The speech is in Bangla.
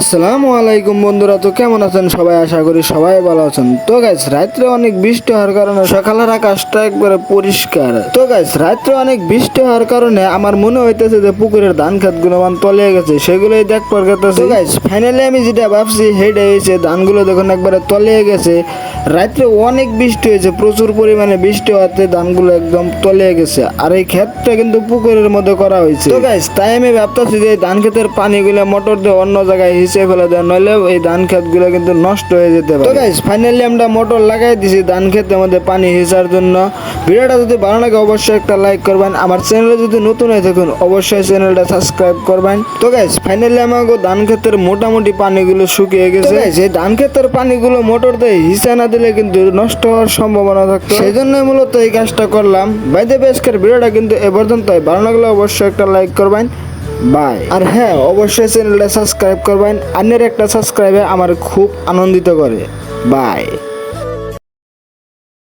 আসসালামু আলাইকুম বন্ধুরা, তো কেমন আছেন সবাই? আশা করি সবাই ভালো আছেন। তো গাইস, রাত্রে অনেক বৃষ্টি হওয়ার কারণে সকালের আকাশটা একবারে পরিষ্কার। তো গাইস, রাত্রে অনেক বৃষ্টি হওয়ার কারণে আমার মনে হইতেছে যে পুকুরের ধান খেতগুলো তলিয়ে গেছে, সেগুলোই দেখবার গেতেছে। তো গাইস, ফাইনালি আমি যেটা ভাবছি সেটাই হয়েছে, ধানগুলো দেখুন একবারে তলিয়ে গেছে। রাত্রে অনেক বৃষ্টি হয়েছে, প্রচুর পরিমাণে বৃষ্টি হওয়াতে ধানগুলো একদম তলিয়ে গেছে। আর এই ক্ষেতটা কিন্তু পুকুরের মধ্যে করা হয়েছে। তো গাইস, তাই আমি ভাবতেছি যে এই ধান ক্ষেতের পানিগুলো মোটর দিয়ে অন্য জায়গায় হিসেবে ফেলে দেয়, নইলে এই ধান ক্ষেতগুলো কিন্তু নষ্ট হয়ে যেতে পারে। তো গাইস, ফাইনালি আমরা মোটর লাগাই দিছি ধান ক্ষেতের মধ্যে পানি হিসার জন্য। ভিডিওটা যদি ভালো লাগে অবশ্যই একটা লাইক করবেন, আমার চ্যানেলে যদি নতুন হয়ে থাকুন অবশ্যই চ্যানেলটা সাবস্ক্রাইব করবেন। তো গাইস, ফাইনালি আমাকে ধান ক্ষেতের মোটামুটি পানিগুলো শুকিয়ে গেছে। এই ধান ক্ষেতের পানিগুলো মোটর দিয়ে হিসা না দিলে কিন্তু নষ্ট হওয়ার সম্ভাবনা থাকতো, সেই জন্য মূলত এই কাজটা করলাম। বাইদে বেশকের ভিডিওটা কিন্তু এ পর্যন্তই। ভালো লাগলে অবশ্যই একটা লাইক করবেন। বাই। আর হ্যাঁ, অবশ্যই চ্যানেলটা সাবস্ক্রাইব করবেন। অন্যের একটা সাবস্ক্রাইবে আমার খুব আনন্দিত করে। বাই।